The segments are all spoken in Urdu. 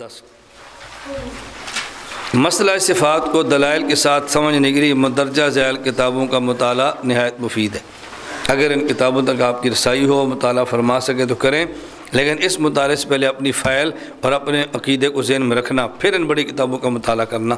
10 مسئلہ صفات کو دلائل کے ساتھ سمجھنے کے لیے مندرجہ ذیل کتابوں کا مطالعہ نہایت مفید ہے۔ اگر ان کتابوں تک آپ کی رسائی ہو، مطالعہ فرما سکے تو کریں، لیکن اس مطالعے سے پہلے اپنی فائل اور اپنے عقیدے کو ذہن میں رکھنا، پھر ان بڑی کتابوں کا مطالعہ کرنا۔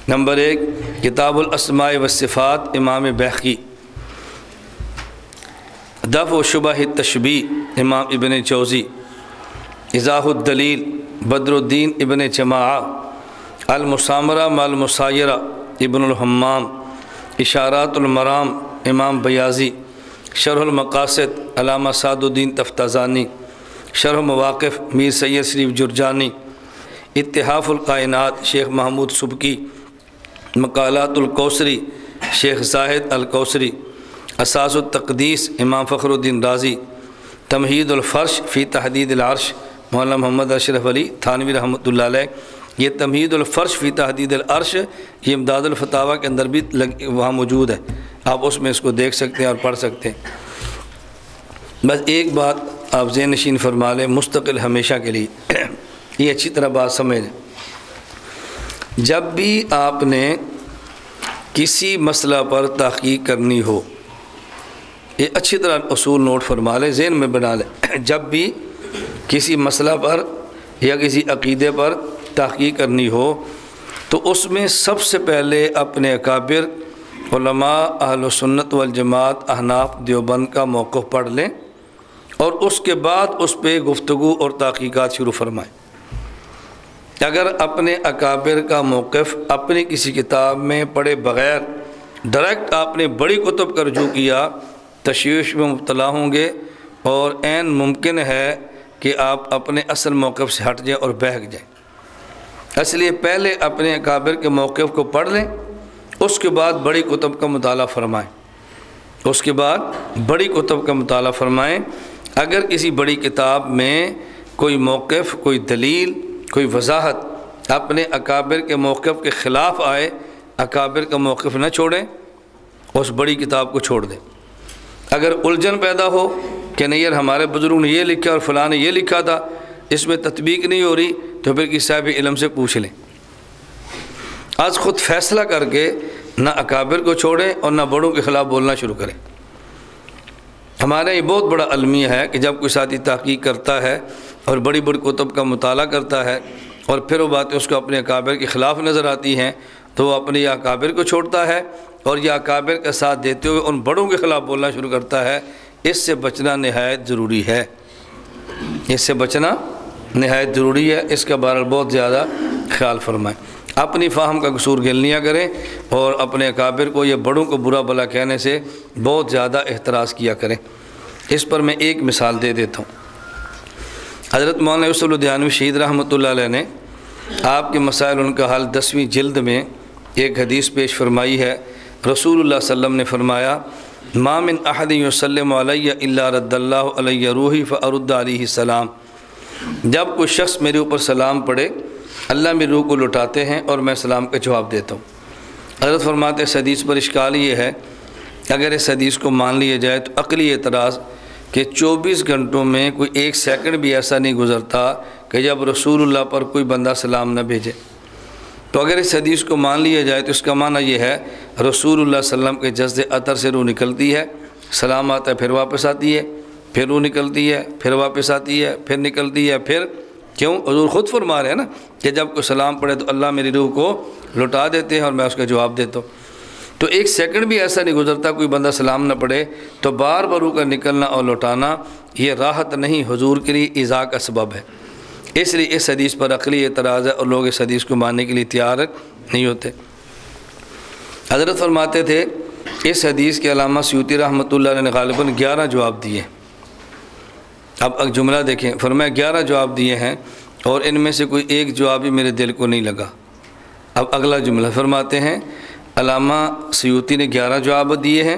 نمبر 1 کتاب الاسماء والصفات امام بیہقی، دفع و شبہ التشبیہ امام ابن جوزی، ایضاح الدلیل بدر الدین ابن جماعہ، المسامرہ مع المسایرہ ابن الحمام، اشارات المرام امام بیاضی، شرح المقاصد علامہ سعد الدین تفتازانی، شرح مواقف میر سید شریف جرجانی، اتحاف الکائنات شیخ محمود سبکی، مقالات الکوثری شیخ زاہد الکوثری، اساس التقدیس امام فخر الدین رازی، تمہید الفرش فی تحدید العرش مولانا محمد اشرف علی تھانوی رحمۃ اللہ علیہ۔ یہ تمہید الفرش فی تحدید العرش یہ امداد الفتاویٰ کے اندر بھی وہاں موجود ہے، آپ اس میں اس کو دیکھ سکتے ہیں اور پڑھ سکتے ہیں۔ بس ایک بات آپ ذہن نشین فرما لیں مستقل ہمیشہ کے لیے، یہ اچھی طرح بات سمجھ لیں، جب بھی آپ نے کسی مسئلہ پر تحقیق کرنی ہو، یہ اچھی طرح اصول نوٹ فرما لیں، ذہن میں بنا لیں، جب بھی کسی مسئلہ پر یا کسی عقیدے پر تحقیق کرنی ہو تو اس میں سب سے پہلے اپنے اکابر علماء اہل سنت والجماعت احناف دیوبند کا موقف پڑھ لیں اور اس کے بعد اس پہ گفتگو اور تحقیقات شروع فرمائیں۔ اگر اپنے اکابر کا موقف اپنی کسی کتاب میں پڑھے بغیر ڈائریکٹ آپ نے بڑی کتب کا رجوع کیا، تشویش میں مبتلا ہوں گے اور عین ممکن ہے کہ آپ اپنے اصل موقف سے ہٹ جائیں اور بہک جائیں۔ اس لیے پہلے اپنے اکابر کے موقف کو پڑھ لیں، اس کے بعد بڑی کتب کا مطالعہ فرمائیں، اس کے بعد بڑی کتب کا مطالعہ فرمائیں۔ اگر کسی بڑی کتاب میں کوئی موقف، کوئی دلیل، کوئی وضاحت اپنے اکابر کے موقف کے خلاف آئے، اکابر کا موقف نہ چھوڑیں، اس بڑی کتاب کو چھوڑ دیں۔ اگر الجھن پیدا ہو کہ نہیں یار ہمارے بزرگ نے یہ لکھا اور فلاں نے یہ لکھا تھا، اس میں تطبیق نہیں ہو رہی، تو پھر کسی صاحب علم سے پوچھ لیں۔ آج خود فیصلہ کر کے نہ اکابر کو چھوڑیں اور نہ بڑوں کے خلاف بولنا شروع کریں۔ ہمارے یہ بہت بڑا المیہ ہے کہ جب کوئی ساتھی تحقیق کرتا ہے اور بڑی بڑی کتب کا مطالعہ کرتا ہے اور پھر وہ باتیں اس کو اپنے اکابر کے خلاف نظر آتی ہیں تو وہ اپنے یا اکابر کو چھوڑتا ہے اور یا اکابر کا ساتھ دیتے ہوئے ان بڑوں کے خلاف بولنا شروع کرتا ہے۔ اس سے بچنا نہایت ضروری ہے، اس سے بچنا نہایت ضروری ہے، اس کا بہرحال بہت زیادہ خیال فرمائیں۔ اپنی فہم کا قصور گلنیاں کریں اور اپنے اکابر کو یا بڑوں کو برا بھلا کہنے سے بہت زیادہ احتراز کیا کریں۔ اس پر میں ایک مثال دے دیتا ہوں۔ حضرت مولانا یوسف الدھیانوی شہید رحمۃ اللہ علیہ نے آپ کے مسائل ان کا حل 10ویں جلد میں ایک حدیث پیش فرمائی ہے۔ رسول اللہ صلی اللہ علیہ وسلم نے فرمایا ما من احد یسلم علی الا رد اللہ علی روحی فارد علیہ السلام، جب کوئی شخص میرے اوپر سلام پڑھے اللہ میری روح کو لوٹاتے ہیں اور میں سلام کا جواب دیتا ہوں۔ حضرت فرماتے اس حدیث پر اشکال یہ ہے، اگر اس حدیث کو مان لیا جائے تو عقلی اعتراض کہ 24 گھنٹوں میں کوئی ایک سیکنڈ بھی ایسا نہیں گزرتا کہ جب رسول اللہ پر کوئی بندہ سلام نہ بھیجے۔ تو اگر اس حدیث کو مان لیا جائے تو اس کا معنی یہ ہے رسول اللہ صلی اللہ علیہ وسلم کے جذب عطر سے روح نکلتی ہے، سلام آتا ہے پھر واپس آتی ہے، پھر روح نکلتی ہے، پھر واپس آتی ہے، پھر نکلتی ہے، پھر کیوں؟ حضور خود فرما رہے ہیں نا کہ جب کوئی سلام پڑھے تو اللہ میری روح کو لوٹا دیتے ہیں اور میں اس کا جواب دیتا ہوں۔ تو ایک سیکنڈ بھی ایسا نہیں گزرتا کوئی بندہ سلام نہ پڑھے، تو بار بار روح کا نکلنا اور لوٹانا یہ راحت نہیں، حضور کے لیے ایذا کا سبب ہے۔ اس لیے اس حدیث پر عقلی اعتراض ہے اور لوگ اس حدیث کو ماننے کے لیے تیار نہیں ہوتے۔ حضرت فرماتے تھے اس حدیث کے علامہ سیوطی رحمۃ اللہ علیہ نے غالباً 11 جواب دیے۔ اب جملہ دیکھیں، فرمایا 11 جواب دیے ہیں اور ان میں سے کوئی ایک جواب بھی میرے دل کو نہیں لگا۔ اب اگلا جملہ فرماتے ہیں علامہ سیوطی نے 11 جواب دیے ہیں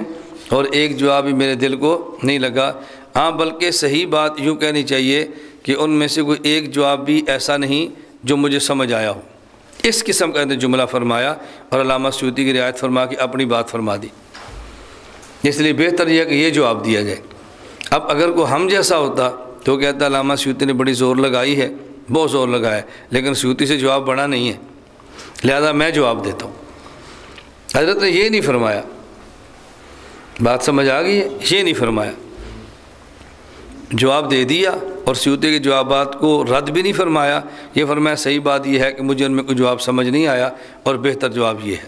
اور ایک جواب بھی میرے دل کو نہیں لگا، ہاں بلکہ صحیح بات یوں کہنی چاہیے کہ ان میں سے کوئی ایک جواب بھی ایسا نہیں جو مجھے سمجھ آیا ہو۔ اس قسم کا جملہ فرمایا اور علامہ سیوطی کی رعایت فرما کے اپنی بات فرما دی۔ اس لیے بہتر یہ کہ یہ جواب دیا جائے۔ اب اگر کوئی ہم جیسا ہوتا تو کہتا علامہ سیوطی نے بڑی زور لگائی ہے، بہت زور لگا ہے، لیکن سیوطی سے جواب بڑا نہیں ہے، لہذا میں جواب دیتا ہوں۔ حضرت نے یہ نہیں فرمایا، بات سمجھ آ گئی ہے، یہ نہیں فرمایا، جواب دے دیا، اور سیوطی کے جوابات کو رد بھی نہیں فرمایا، یہ فرمایا صحیح بات یہ ہے کہ مجھے ان میں کوئی جواب سمجھ نہیں آیا اور بہتر جواب یہ ہے۔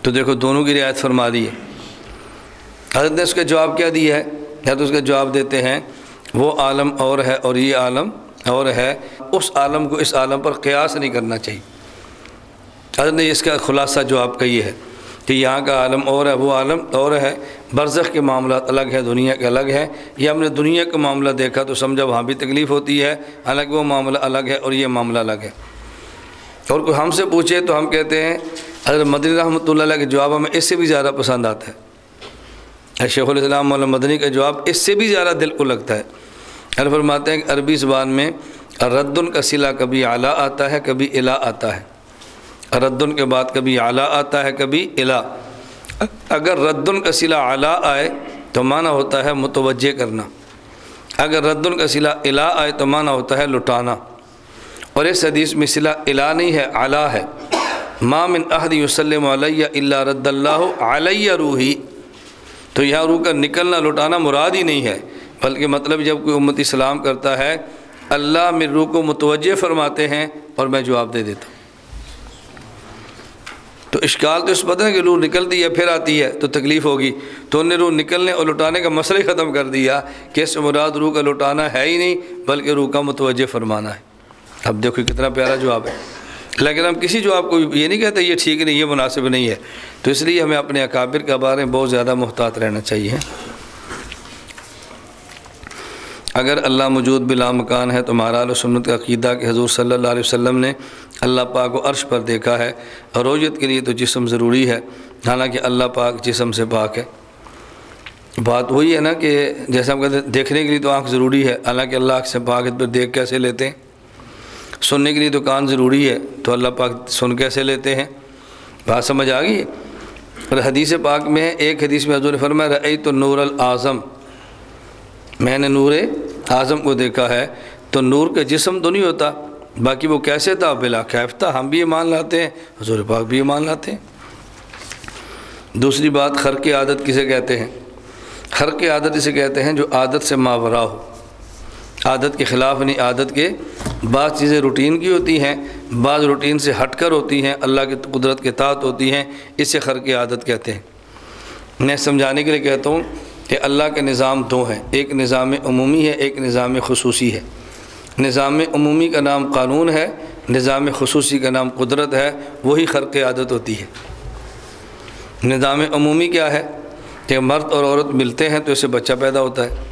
تو دیکھو دونوں کی رعایت فرما دی ہے۔ حضرت نے اس کا جواب کیا دیا ہے؟ یا تو اس کا جواب دیتے ہیں وہ عالم اور ہے اور یہ عالم اور ہے، اس عالم کو اس عالم پر قیاس نہیں کرنا چاہیے۔ حضرت نے اس کا خلاصہ جواب کا یہ ہے کہ یہاں کا عالم اور ہے، وہ عالم اور ہے، برزخ کے معاملات الگ ہے، دنیا کے الگ ہے۔ یہ ہم نے دنیا کا معاملہ دیکھا تو سمجھا وہاں بھی تکلیف ہوتی ہے، حالانکہ وہ معاملہ الگ ہے اور یہ معاملہ الگ ہے۔ اور کوئی ہم سے پوچھے تو ہم کہتے ہیں، حضرت مدنی رحمۃ اللہ علیہ کے جواب ہمیں اس سے بھی زیادہ پسند آتا ہے، شیخ الاسلام مولانا مدنی کا جواب اس سے بھی زیادہ دل کو لگتا ہے۔ اور فرماتے ہیں کہ عربی زبان میں ردن کا صلہ کبھی اعلیٰ آتا ہے، کبھی الا آتا ہے۔ ردن کے بعد کبھی اعلیٰ آتا ہے، کبھی الا۔ اگر ردن کا صلہ اعلیٰ آئے تو معنی ہوتا ہے متوجہ کرنا، اگر ردن کا صلہ الا آئے تو معنی ہوتا ہے لٹانا۔ اور اس حدیث میں صلہ الا نہیں ہے، اعلیٰ ہے۔ ما من احد یسلم علی الا رد اللہ علی روحی، تو یہاں روح کا نکلنا لٹانا مراد ہی نہیں ہے، بلکہ مطلب جب کوئی امتی سلام کرتا ہے اللہ میری روح کو متوجہ فرماتے ہیں اور میں جواب دے دیتا ہوں۔ تو اشکال تو اس پتہ ہے کہ روح نکلتی ہے پھر آتی ہے تو تکلیف ہوگی، تو انہوں نے روح نکلنے اور لٹانے کا مسئلہ ہی ختم کر دیا کہ اس مراد روح کا لٹانا ہے ہی نہیں بلکہ روح کا متوجہ فرمانا ہے۔ اب دیکھو کتنا پیارا جواب ہے، لیکن ہم کسی جواب کو یہ نہیں کہتے یہ ٹھیک نہیں، یہ مناسب نہیں ہے۔ تو اس لیے ہمیں اپنے اکابر کے بارے میں بہت زیادہ محتاط رہنا چاہیے۔ اگر اللہ موجود بلا مکان ہے تو ہمارا اہل سنت کا عقیدہ کہ حضور صلی اللہ علیہ وسلم نے اللہ پاک کو عرش پر دیکھا ہے، اور رؤیت کے لیے تو جسم ضروری ہے، حالانکہ اللہ پاک جسم سے پاک ہے۔ بات وہی ہے نا کہ جیسے ہم کہتے ہیں دیکھنے کے لیے تو آنکھ ضروری ہے، حالانکہ اللہ آنکھ سے پاک ہے، پھر دیکھ کیسے لیتے ہیں؟ سننے کے لیے تو کان ضروری ہے، تو اللہ پاک سن کیسے لیتے ہیں؟ بات سمجھ آ گئی ہے؟ اور حدیث پاک میں ایک حدیث میں حضور نے فرمایا رأیت النور الاعظم، میں نے نور اعظم کو دیکھا ہے۔ تو نور کا جسم تو نہیں ہوتا، باقی وہ کیسے تھا؟ بلا کیف تھا۔ ہم بھی ایمان لاتے ہیں، حضور پاک بھی ایمان لاتے ہیں۔ دوسری بات خرق عادت کسے کہتے ہیں؟ خرق عادت اسے کہتے ہیں جو عادت سے ماورا ہو، عادت کے خلاف نہیں، عادت کے بعض چیزیں روٹین کی ہوتی ہیں، بعض روٹین سے ہٹ کر ہوتی ہیں، اللہ کی قدرت کے تحت ہوتی ہیں، اسے خرق عادت کہتے ہیں۔ میں سمجھانے کے لیے کہتا ہوں کہ اللہ کے نظام دو ہیں، ایک نظام عمومی ہے، ایک نظام خصوصی ہے۔ نظام عمومی کا نام قانون ہے، نظام خصوصی کا نام قدرت ہے، وہی خرق عادت ہوتی ہے۔ نظام عمومی کیا ہے کہ مرد اور عورت ملتے ہیں تو اسے بچہ پیدا ہوتا ہے،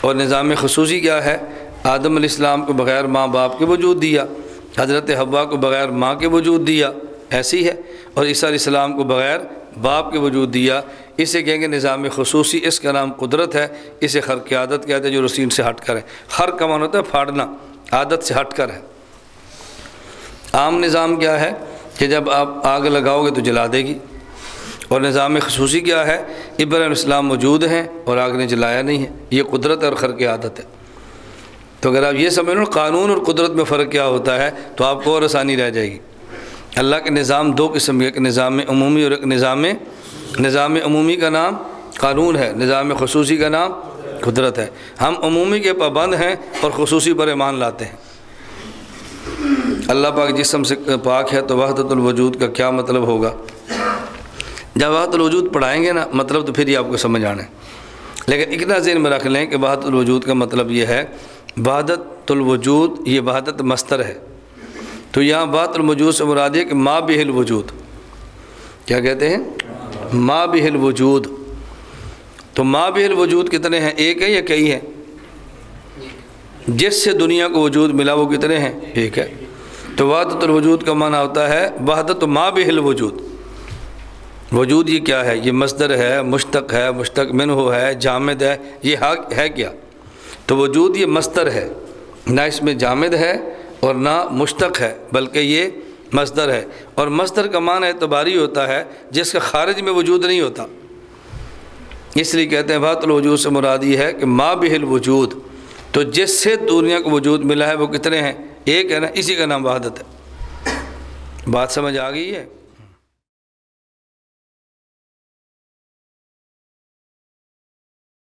اور نظام خصوصی کیا ہے؟ آدم علیہ السلام کو بغیر ماں باپ کے وجود دیا، حضرت حوا کو بغیر ماں کے وجود دیا، ایسی ہے، اور عیسیٰ علیہ السلام کو بغیر باپ کے وجود دیا۔ اسے کہیں گے نظام خصوصی، اس کا نام قدرت ہے، اسے خرق عادت کہتے ہیں جو روٹین سے ہٹ کر ہے۔ خرق کا معنی ہوتا ہے پھاڑنا، عادت سے ہٹ کر ہے۔ عام نظام کیا ہے کہ جب آپ آگ لگاؤ گے تو جلا دے گی، اور نظام خصوصی کیا ہے؟ ابراہیم علیہ السلام موجود ہیں اور آگ نے جلایا نہیں ہے، یہ قدرت اور خرق عادت ہے۔ تو اگر آپ یہ سمجھ لو قانون اور قدرت میں فرق کیا ہوتا ہے تو آپ کو اور آسانی رہ جائے گی۔ اللہ کے نظام دو قسم کے، ایک نظام عمومی اور ایک نظام عمومی کا نام قانون ہے، نظام خصوصی کا نام قدرت ہے۔ ہم عمومی کے پابند ہیں اور خصوصی پر ایمان لاتے ہیں۔ اللہ پاک جسم سے پاک ہے تو وحدت الوجود کا کیا مطلب ہوگا؟ جب وحدت الوجود پڑھائیں گے نا مطلب تو پھر یہ آپ کو سمجھ آنا ہے، لیکن اتنا ذہن میں رکھ لیں کہ وحدت الوجود کا مطلب یہ ہے، وحدت الوجود یہ وحدت مصدر ہے، تو یہاں وحدت الوجود سے مراد ہے کہ ما بہ الوجود، کیا کہتے ہیں؟ ما بہ الوجود۔ تو ما بہ الوجود کتنے ہیں؟ ایک ہے یا کئی ہیں؟ جس سے دنیا کو وجود ملا وہ کتنے ہیں؟ ایک ہے۔ تو وحدت الوجود کا معنی ہوتا ہے وحدت ما بہ الوجود۔ وجود یہ کیا ہے؟ یہ مصدر ہے، مشتق ہے، مشتق منہ ہے، جامد ہے، یہ حق ہے کیا؟ تو وجود یہ مصدر ہے، نہ اس میں جامد ہے اور نہ مشتق ہے، بلکہ یہ مصدر ہے، اور مصدر کا معنی اعتباری ہوتا ہے جس کا خارج میں وجود نہیں ہوتا، اس لیے کہتے ہیں وحدت الوجود سے مراد یہ ہے کہ ما بہ الوجود، تو جس سے دنیا کو وجود ملا ہے وہ کتنے ہیں؟ ایک ہے نا، اسی کا نام وحدت ہے۔ بات سمجھ آ گئی ہے؟